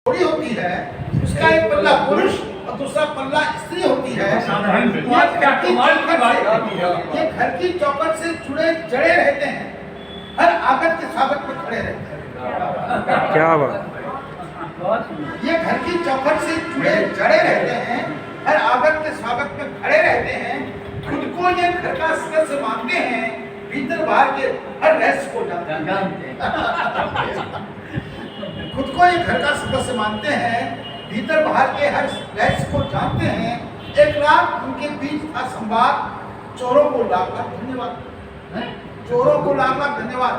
थोड़ी होती है, उसका एक पल्ला पुरुष और दूसरा पल्ला स्त्री होती है। ये घर की चौखट से जड़े रहते हैं, हर आगत के स्वागत में खड़े रहते हैं। क्या बात। ये घर की चौखट से जड़े रहते हैं, हर आगत के स्वागत में खड़े रहते हैं। खुद को ये घर का सदस्य मानते हैं, भीतर बाहर के हर रहस्य को जानते हैं। खुद को ये घर का सदस्य मानते हैं, भीतर बाहर के हर रहस्य को जानते हैं। एक रात उनके बीच था संवाद, चोरों को लाख लाख धन्यवाद। चोरों को लाख लाख धन्यवाद।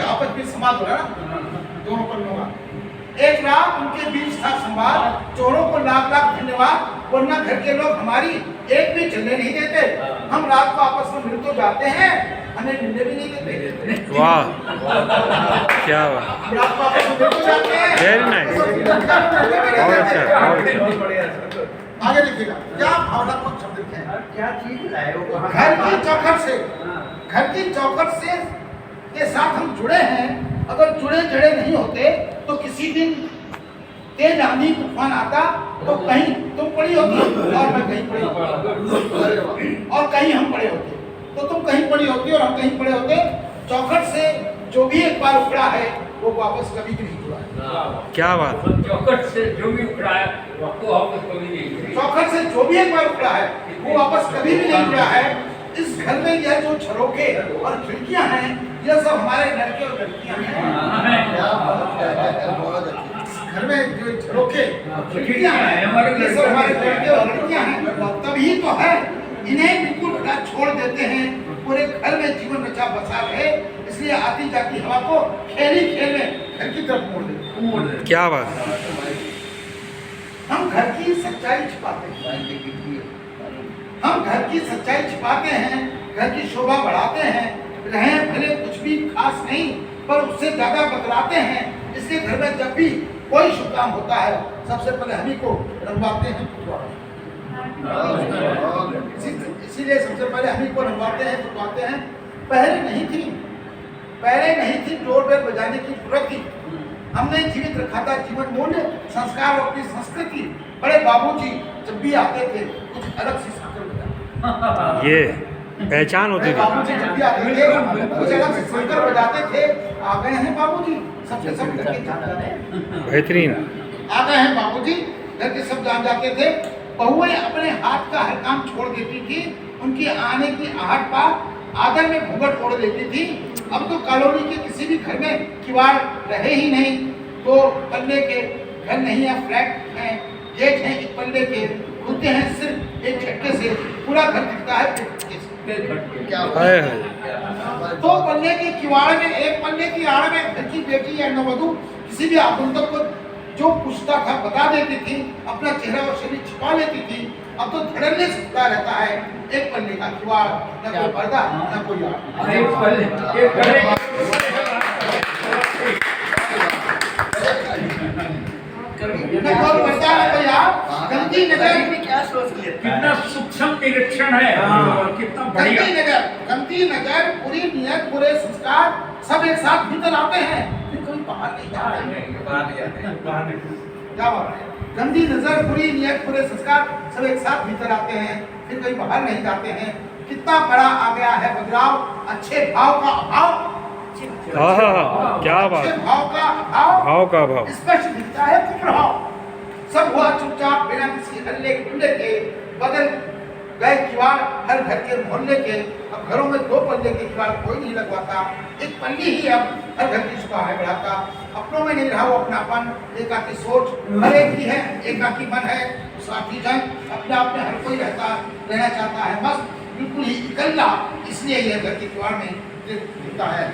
आपस में संवाद हो रहा है ना, दोनों पर होगा। एक रात उनके बीच था संवाद, चोरों को लाख लाख धन्यवाद, वरना घर के लोग हमारी एक भी चलने नहीं देते। हम रात को आपस में मिल तो जाते हैं, हमें मिलने भी नहीं देते। वाह, क्या बात। रात को आपस में मिल तो जाते हैं, वेरी नाइस, बहुत अच्छा, बहुत अच्छा। आगे देखिएगा क्या भावनात्मक शब्द लिखे हैं। क्या चीज लाए हो? घर की चौखट से, घर की चौखट से के साथ हम जुड़े हैं। अगर जुड़े जड़े नहीं होते तो किसी दिन तेज आंधी तूफान आता तो कहीं तुम पड़ी होती और मैं कहीं पड़ी होती, और कहीं हम पड़े होते। तो तुम कहीं पड़ी होती और हम कहीं पड़े होते। चौखट से जो भी एक बार उखड़ा है वो वापस कभी भी नहीं जुड़ा है। क्या बात। चौखट से जो भी उखड़ा है वो वापस कभी नहीं। चौखट से जो भी एक बार उखड़ा है वो वापस कभी भी नहीं जुड़ा है। इस घर में यह जो झरोखे और खिड़कियां हैं, यह सब हमारे लड़के और लड़कियां हैं। घर में जो झरोखे खिड़कियां हैं, ये सब हमारे लड़के और लड़कियां हैं। तभी तो है, इन्हें बिल्कुल हटा छोड़ देते हैं, पूरे घर में जीवन रचा बसा रहे, इसलिए आती जाती हवा को खेल ही खेल में घर की तरफ मोड़ देते हैं। क्या बात। हम घर की सच्चाई छिपाते हैं, हम घर की सच्चाई छिपाते हैं, घर की शोभा बढ़ाते हैं। रहें भले कुछ भी खास नहीं, पर उससे ज्यादा बतलाते हैं। इसलिए घर में जब भी कोई शुभ काम होता है, सबसे पहले हम ही को रंगवाते हैं। इसीलिए सबसे पहले हम ही को रंगवाते हैं, फुटवाते हैं। पहले नहीं थी डोर बेल बजाने की प्रवृत्ति। हमने जीवित रखा था जीवन मूल्य, संस्कार और अपनी संस्कृति। बड़े बाबूजी जब भी आते थे कुछ अलग सी शंकर बजाते, ये पहचान होती थी। बाबूजी जब भी आते थे कुछ अलग से शंकर बजाते थे। आ गए हैं बाबूजी, सबके सब घर के जान जाते हैं। बेहतरीन। आ गए हैं बाबूजी, घर के सब जान जाते थे। बहुएं अपने हाथ का हर काम छोड़ देती थी, उनकी आने की आहट पर आदर में घूंघट ओढ़ लेती थी। अब तो कॉलोनी के किसी भी घर में किवाड़ रहे ही नहीं। तो पल्ले के घर नहीं है, फ्लैट हैं, गेट हैं एक पल्ले के, खुलते हैं सिर्फ एक झटके से, पूरा घर दिखता है तो पल्ले के किवाड़ में, एक पल्ले की आड़ में घर की बेटी या नववधु किसी भी आगंतुक को जो पूछता था बता देती थी, अपना चेहरा और शरीर छिपा लेती थी। अब तो धड़ल्ले सकता रहता है, एक पल्ले का किवाड़, न कोई पर्दा न कोई आड़। गंदी नजर क्या सोच लिया? कितना सूक्ष्म निरीक्षण है और कितना बढ़िया। गंदी नजर, बुरी नियत, बुरे संस्कार सब एक साथ भीतर आते हैं, फिर कोई बाहर नहीं जाते। क्या बात है? गंदी नजर, बुरी नियत, बुरे संस्कार सब एक साथ भीतर आते हैं, फिर कोई बाहर नहीं जाते हैं। कितना बड़ा आ गया है बदलाव, अच्छे भाव का अभाव। क्या बात। अच्छे भाव का अभाव स्पष्ट दिखता है कुप्रभाव। सब हुआ चुपचाप बिना किसी हल्ले गुल्ले के, बदल गए किवाड़ हर घर के मोहल्ले के। अब घरों में दो पल्ले के किवाड़ कोई नहीं लगवाता, एक पल्ली ही अब हर घर की शोभा है बढ़ाता। अपनों में नहीं रहा वो अपनापन, एकाकी सोच हर एक ही है, एकाकी मन है, साथी जन अपने आप में हर कोई रहना चाहता है मस्त, बिल्कुल ही इकल्ला। इसलिए यह घर के किवाड़ में दिखता है।